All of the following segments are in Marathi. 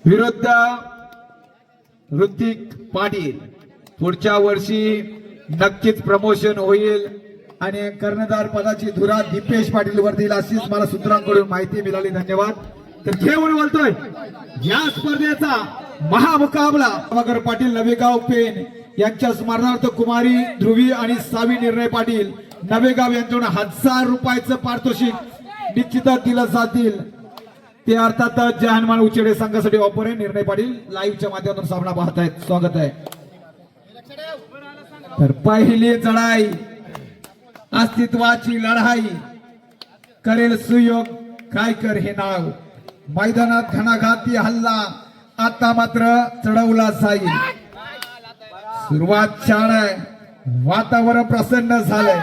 विरुद्ध ऋतिक पाटील। पुढच्या वर्षी नक्कीच प्रमोशन होईल आणि कर्णधार पदाची धुरा दीपेश पाटील वर देईल अशीच मला सूत्रांकडून माहिती मिळाली। धन्यवाद। तर घेऊन बोलतोय या स्पर्धेचा महामुकाबला मगर पाटील नवेगाव पेन यांच्या स्मरणार्थ कुमारी ध्रुवी आणि सावी निर्णय पाटील नवेगाव यांच्याकडून 1000 रुपयाचं पारितोषिक निश्चितच दिलं जातील। ते अर्थातच जय हनुमान उचेडे संघासाठी ऑफर आहे। निर्णय पाटील लाईव्हच्या माध्यमातून सामना पाहत आहेत। स्वागत आहे। तर पहिली चढाई अस्तित्वाची लढाई करेल सुयोग गायकर हे नाव। मैदानात घणाघाती हल्ला आता मात्र चढवला जाईल। सुरुवात छान आहे, वातावरण प्रसन्न झालंय।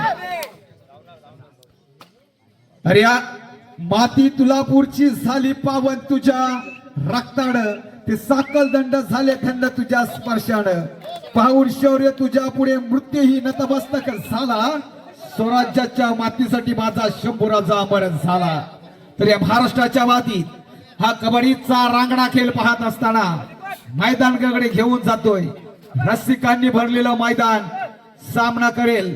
अरे या माती तुलापूरची झाली पावन तुझ्या रक्ताड, ते साकल दंड झाले थंड तुझ्या स्पर्शानं। पाऊल शौर्य तुझ्या पुढे मृत्यूही नतमस्तक झाला। स्वराज्याच्या मातीसाठी माझा शंभूराजा अमर झाला। तर या महाराष्ट्राच्या मातीत हा कबड्डीचा रांगणा खेळ पाहत असताना मैदानाकडे घेऊन जातोय। रसिकांनी भरलेलं मैदान सामना करेल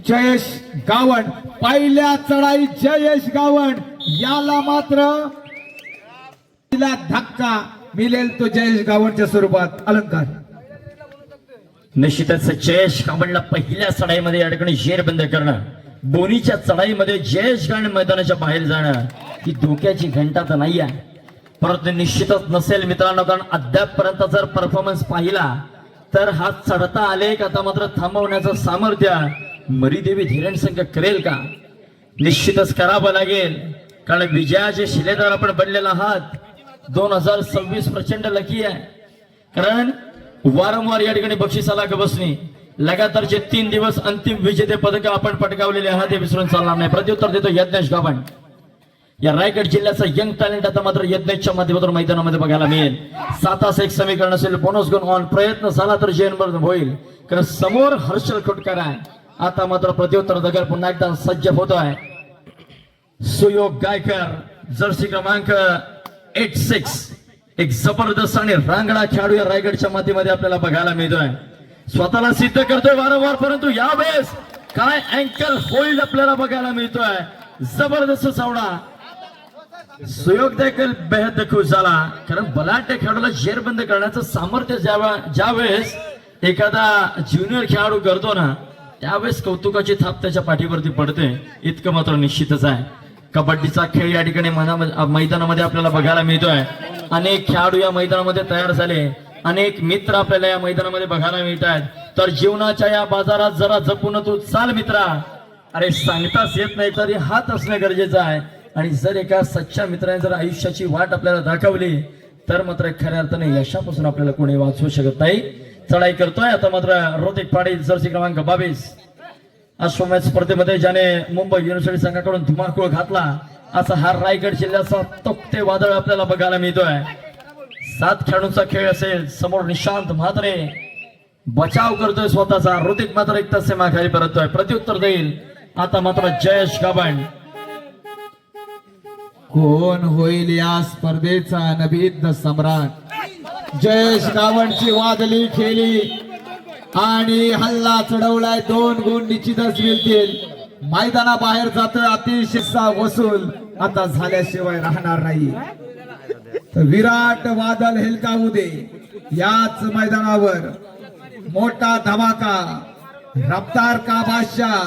जयेश गावण। पहिल्या चढाई जयेश गावण याला मात्र तिला धक्का मिळेल तो जयेश गावणच्या स्वरूपात अलंकार। निश्चितच जयेश गावणला पहिल्या चढाईमध्ये या ठिकाणी जेरबंद करणं, दोन्हीच्या चढाईमध्ये जयेश गावण मैदानाच्या बाहेर जाणं ही धोक्याची घंटा तर नाही आहे, परंतु निश्चितच नसेल मित्रांनो। कारण अद्यापपर्यंत जर परफॉर्मन्स पाहिला तर हा चढता आलेख आता मात्र थांबवण्याचं सामर्थ्य मरीदेवी धीरण संघ करेल का? निश्चितच करावं लागेल, कारण विजयाचे शिलेदार आपण बनलेला आहात। 2026 प्रचंड लकी आहे, कारण वारंवार या ठिकाणी बक्षिसाला गबसणी लगातारचे 3 दिवस अंतिम विजेते पदक आपण पटकावलेले आहात, हे विसरून चालणार नाही। प्रत्युत्तर देतो यज्ञेश गावण। या रायगड जिल्ह्याचा यंग टॅलेंट आता मात्र यज्ञेशच्या माध्यमातून मैदानामध्ये बघायला मिळेल। 7 एक समीकरण असेल, बोनस गुण ऑन, प्रयत्न झाला तर जयनबर्ध होईल, कारण समोर हर्षल खोटकर आहे। आता मात्र प्रत्युत्तर दगड पुन्हा एकदा सज्ज होतोय। सुयोग गायकर जर्सी क्रमांक 86 एक जबरदस्त आणि रांगडा खेळाडू या रायगडच्या मातीमध्ये आपल्याला बघायला मिळतोय। स्वतःला सिद्ध करतोय वारंवार, परंतु यावेळेस काय अँकल होल्ड आपल्याला बघायला मिळतोय। जबरदस्त सावडा सुयोग देखील बेहद खुश झाला, कारण बलाढ्य खेळाडूला जेरबंद करण्याचं सामर्थ्य ज्यावेळेस एखादा ज्युनियर खेळाडू करतो ना, त्यावेळेस कौतुकाची थाप त्याच्या पाठीवरती पडते, इतकं मात्र निश्चितच आहे। कबड्डीचा खेळ या ठिकाणी मैदानामध्ये आपल्याला बघायला मिळतोय। अनेक खेळाडू या मैदानामध्ये तयार झाले, अनेक मित्र आपल्याला या मैदानामध्ये बघायला मिळत आहेत। तर जीवनाच्या या बाजारात जरा जपून तू चाल मित्रा, अरे सांगताच येत नाही तरी हात असणं गरजेचं आहे। आणि जर एका सच्च्या मित्राने जर आयुष्याची वाट आपल्याला दाखवली तर मात्र खऱ्या अर्थाने यशापासून आपल्याला कोणी वाचवू शकत नाही। चढाई करतोय आता मात्र ऋतिक पाटील जर्सी क्रमांक 22। अश्वमेध स्पर्धेमध्ये ज्याने मुंबई युनिव्हर्सिटी संघाकडून धुमाकूळ घातला असा हा रायगड जिल्ह्याचा तोक्ते वादळ आपल्याला बघायला मिळतोय। 7 खेळाडूंचा खेळ असेल, समोर निशांत म्हात्रे बचाव करतोय स्वतःचा, ऋतिक मात्र एक तसे माघारी परततोय। प्रत्युत्तर देईल आता मात्र जयेश गावण। कोण होईल या स्पर्धेचा नभिद्ध सम्राट? जयेश गावणची वादली खेळी आणि हल्ला चढवलाय, 2 गुण निश्चितच मिळतील। मैदाना बाहेर जात अतिशय वसूल आता झाल्याशिवाय राहणार नाही। विराट वादळ हेलकावू दे याच मैदानावर, मोठा धमाका, रफ्तार का बादशाह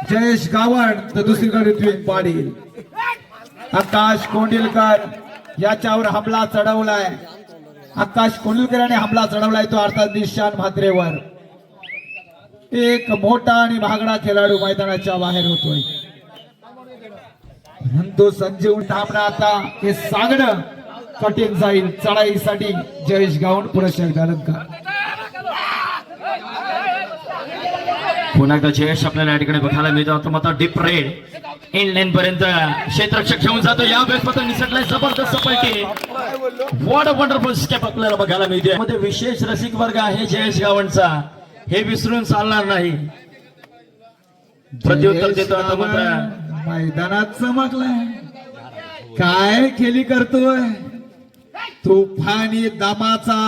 जयेश गावण तर दुसरीकडे ऋतिक पाटील। आकाश कोंडिलकर याच्यावर हमला चढवलाय, आकाश कोंडिलकर याने हमला चढवलाय तो अर्थात निशांत म्हात्रेवर। एक मोठा आणि महागडा खेळाडू मैदानाच्या बाहेर होतोय, म्हणतो संजीव थांबणं आता हे सांगणं कठीण जाईल। चढाईसाठी जयेश गावण पुरस्कार अलंकार। पुन्हा एकदा जयेश आपल्याला या ठिकाणी बघायला मिळतो। आता मात्र डीप रेड इन लाईन पर्यंत क्षेत्ररक्षक घेऊन जातो, यावेळेस मात्र निसटलाय जबरदस्त पलटी। व्हॉट अ वंडरफुल स्टेप आपल्याला बघायला मिळते। मध्ये विशेष रसिक वर्ग आहे जयेश गावणचा, हे विसरून चालणार नाही। प्रत्युत्तर देतो आता मात्र मैदानात चमकलाय, काय खेळी करतोय तुफानी दमाचा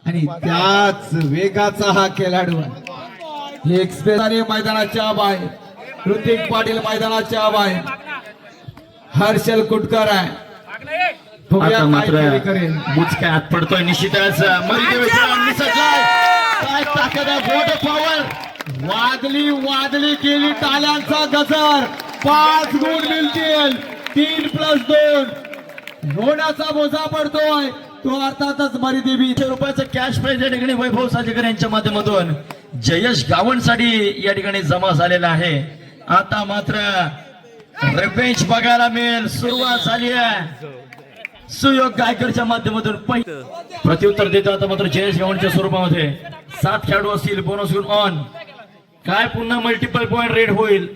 आणि त्याच वेगाचा हा खेळाडू आहे. एक्सप्रेस मैदानाच्या बाहेर ऋतिक पाटील मैदानाच्या बाहेर हर्षल कुटकर आहे. बघूया आता काय मात्र खेळी करेल. बुचक्यात पडतोय निश्चितच मरिदेवीचा निसटलाय. काय ताकद आहे, बोट पॉवर. वादली केली टाळ्यांचा गजर. 5 गुण मिळतील. 3+2 होण्याचा बोजा पडतोय तो अर्थातच मरिदेवी. रुपयाचं कॅश प्राइज या ठिकाणी वैभव साजेकर यांच्या माध्यमातून जयेश गावणसाठी या ठिकाणी जमा झालेला आहे. आता मात्र रिवेंज बघायला मिळेल. सुरुवात झाली आहे सुयोग गायकरच्या माध्यमातून. प्रत्युत्तर देतो आता मात्र जयेश गावणच्या स्वरूपामध्ये 7 खेळाडू असतील. बोनस गुण ऑन. काय पुन्हा मल्टिपल पॉइंट रेड होईल.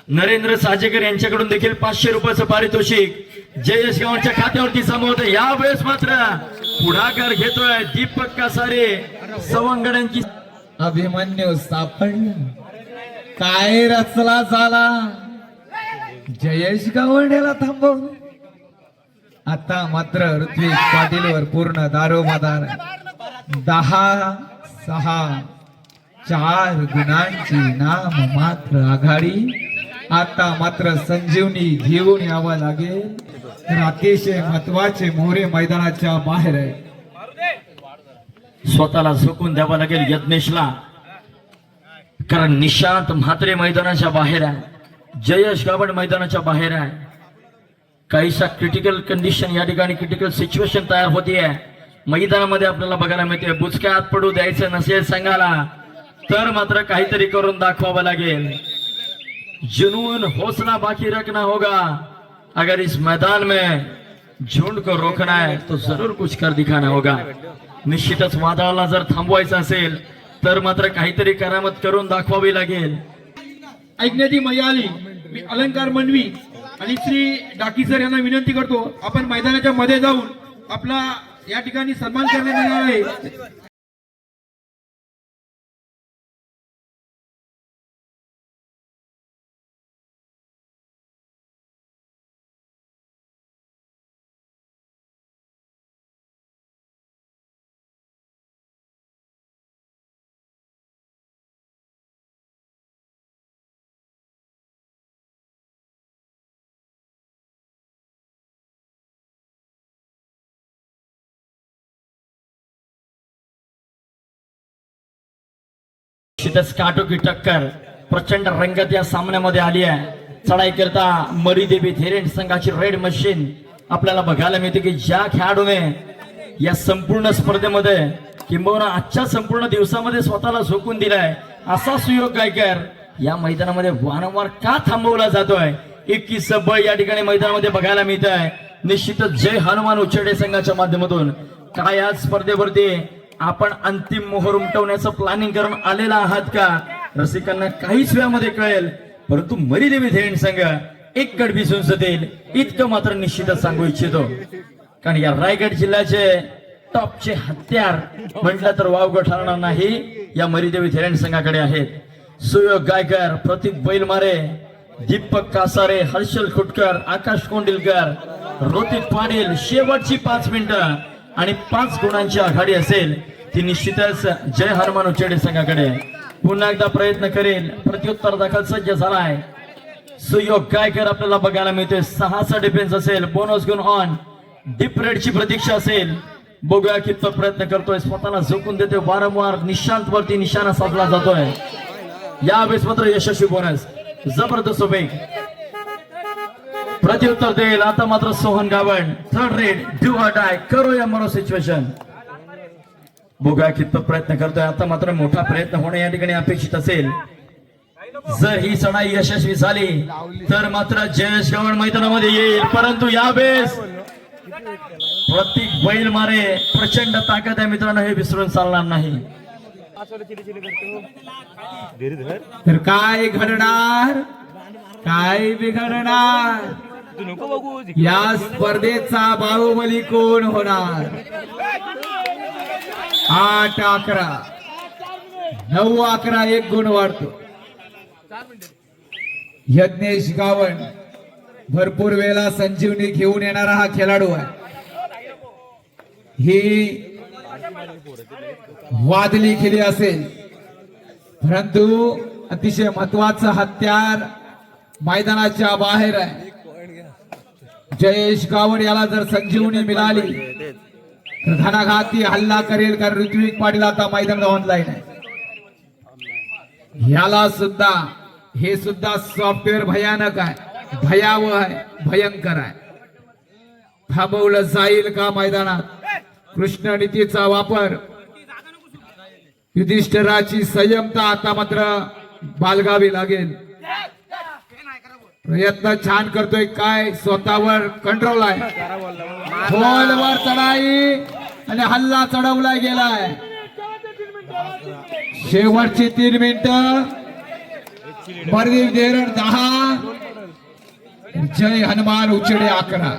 नरेंद्र साजेकर यांच्याकडून देखील 500 रुपयाचं पारितोषिक जयेश गावणच्या खात्यावरती जमा होतं. यावेळेस मात्र पुढाकार घेतोय दीपक कासारे सवंगड्यांची. अभिमन्यू सापडलं. काय रचला झाला. जयेश गावंड्याला थांबवलं. आता मात्र ऋत्विक पाटीलवर पूर्ण दारोमदार. 10-6 4 गुणांची नाम मात्र आघाडी. आता मात्र संजीवनी घेऊन यावं लागेल. तर अतिशय महत्वाचे मोहरे मैदानाच्या बाहेर आहे. स्वतःला झोकून द्यावं लागेल यज्ञेशला, कारण निशांत म्हात्रे मैदानाच्या बाहेर आहे. जयेश गावण मैदानाच्या बाहेर आहे. काहीशा क्रिटिकल कंडिशन या ठिकाणी क्रिटिकल सिच्युएशन तयार होतीये मैदानामध्ये आपल्याला बघायला मिळते. बुचक्यात पडू द्यायचं नसेल संघाला तर मात्र काहीतरी करून दाखवावं लागेल. जुनून हौसला बाकी रखना होगा. अगर इस मैदान में झुंड को रोकना है तो जरूर कुछ कर दिखाना होगा. निश्चितच वादळाला जर थांबवायचं असेल तर मात्र काहीतरी करामत करून दाखवावी लागेल. ऐकण्याची मजा आली. मी अलंकार मनवी आणि श्री डाकी सर यांना विनंती करतो, आपण मैदानाच्या मध्ये जाऊन आपला या ठिकाणी सन्मान करण्यात येणार आहे. निश्चितच काटो की टक्कर प्रचंड रंगत या सामन्यामध्ये आली आहे. चढाई करता मरिदेवी थेरेंट संघाची रेड मशीन आपल्याला बघायला मिळते की ज्या खेळाडूने या संपूर्ण स्पर्धेमध्ये किंबहुना आजच्या संपूर्ण दिवसामध्ये स्वतःला झोकून दिलाय असा सुयोग गायकर या मैदानामध्ये वारंवार का थांबवला जातोय. 21 बळ या ठिकाणी मैदानामध्ये बघायला मिळत आहे. निश्चितच जय हनुमान उच्चडे संघाच्या माध्यमातून काय आज स्पर्धेवरती आपण अंतिम मोहर उमटवण्याचं प्लॅनिंग करून आलेला आहात का रसिकांना काहीच वेळामध्ये कळेल. परंतु मरिदेवी थेरेंट संघ एक गड भिजून जातील इतकं मात्र निश्चितच सांगू इच्छितो. कारण या रायगड जिल्ह्याचे टॉपचे हत्यार म्हटलं तर वावगं ठरणार नाही या मरिदेवी थेरेंट संघाकडे आहेत. सुयोग गायकर, प्रतीक बैलमारे, दीपक कासारे, हर्षल खुटकर, आकाश कोंडिलकर, ऋतिक पाटील. शेवटची 5 मिनिटं आणि 5 गुणांची आघाडी असेल ती निश्चितच जय हनुमान उच्चडे संघाकडे. पुन्हा एकदा प्रयत्न करेल. प्रत्युत्तर दाखल सज्ज झालाय सुयोग गायकर आपल्याला बघायला मिळतोय. 6चा डिफेन्स असेल. बोनस गुण ऑन. डीप रेडची प्रतीक्षा असेल. बघूया कितपत प्रयत्न करतोय. स्वतःला झोकून देतोय वारंवार. निशांत वरती निशाणा साधला जातोय. यावेळेस मात्र यशस्वी बोनस. जबरदस्त वेग. प्रत्युत्तर देईल आता मात्र Sohan Gawan. 3rd red do or die. करो या मरो सिच्युएशन. बघूया कितपत प्रयत्न करतोय. आता मात्र मोठा प्रयत्न होणे या ठिकाणी अपेक्षित असेल. जर ही चढाई यशस्वी झाली तर मात्र जयेश गावण मैदानामध्ये येईल. परंतु यावेळेस प्रतीक बैलमारे प्रचंड ताकद आहे मित्रांनो, हे विसरून चालणार नाही. तर काय घडणार, काय बिघडणार, या स्पर्धेचा बाहुबली कोण होणार. 8-11 9-11 1 गुण वाढतो. यज्ञेश गावण भरपूर वेळा संजीवनी घेऊन येणारा हा खेळाडू आहे. ही वादली खेळी असेल, परंतु अतिशय महत्वाचं हत्यार मैदानाच्या बाहेर आहे. जयेश गावड याला जर संजीवनी मिळाली तर घणाघाती हल्ला करेल, कारण ऋत्विक पाटील आता मैदानात ऑनलाईन आहे. ह्याला सुद्धा हे सुद्धा सॉफ्टवेअर भयानक आहे, भयावह आहे, भयंकर आहे. थांबवलं जाईल का मैदानात? कृष्ण नीतीचा वापर, युधिष्ठिराची संयमता आता मात्र बाळगावी लागेल. प्रयत्न छान करतोय, काय स्वतःवर कंट्रोल आहे. खोलवर चढाई आणि हल्ला चढवला गेलाय. शेवटची 3 मिनिटं. परदीप देरड 10, जय हनुमान उचडे 11.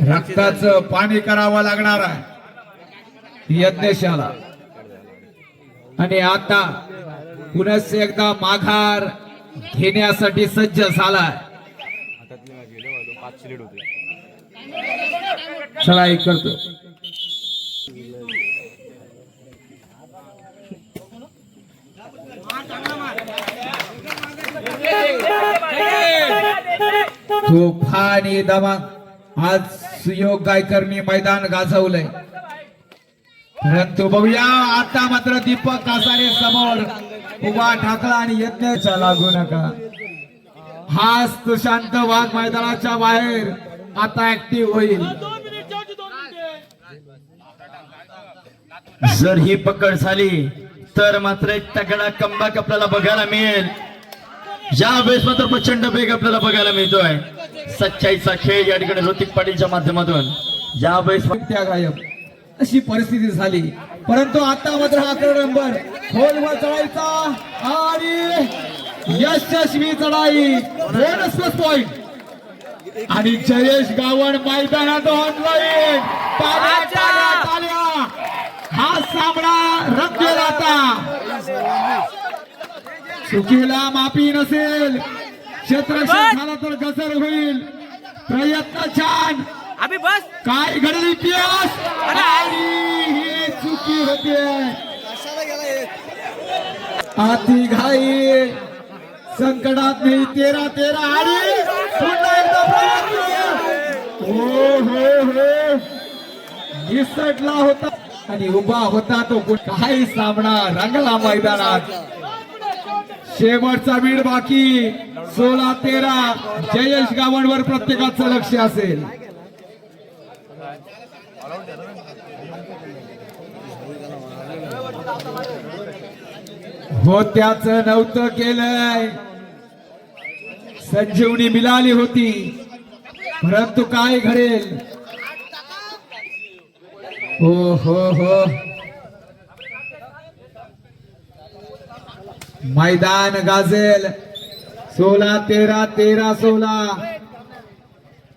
रक्ताचं पाणी करावं लागणार आहे यज्ञशाला. आणि आता पुन्हा एकदा माघार घेण्यासाठी सज्ज झालाय. चढाई करतो. तुफानी दमा आज सुयोग गायकरनी मैदान गाजवलंय. परंतु बघूया आता मात्र दीपक कासारे समोर उभा ठाकला आणि यज्ञाचा लागू नका. हा सुशांत वाघ मैदानाच्या बाहेर आता ऍक्टिव्ह होईल. जर ही पकड झाली तर मात्र एक तगडा कमबॅक आपल्याला बघायला मिळेल. या वेळेस मात्र प्रचंड वेग आपल्याला बघायला मिळतोय. सच्चाईचा खेळ या ठिकाणी ऋतिक पाटीलच्या माध्यमातून या वेळेस त्या गायब अशी परिस्थिती झाली. परंतु आता मात्र हा नंबर खोलवर चढायचा आणि यशस्वी चढाई, बोनस प्लस पॉइंट. आणि जयेश गावड मैदानात ऑनलाईन. हा सामना रंगेल आता. चुकीला माफी नसेल, क्षेत्ररक्षण झाला तर गजर होईल. प्रयत्न छान. अभी बस काय घडली इतिहास आणि ही चुकी होते. आती घाई संकटात नाही. 13-13 आणि पुन्हा एकदा प्रयत्न. हो निसटला होता आणि उभा होता तो. काही सामना रंगला मैदानात. शेवटचा बीड बाकी. 16-13 जयेश गावडवर प्रत्येकाचं लक्ष असेल. हो त्याच नव्हतं केलंय. संजीवनी मिळाली होती, परंतु काय घडेल. हो मैदान गाजेल. 16-13 13-16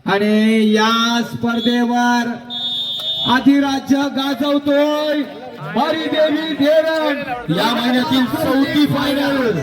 आणि या स्पर्धेवर अधिराज्य गाजवतोय हरिदेवी देरण. या महिन्यातील 4थी फायनल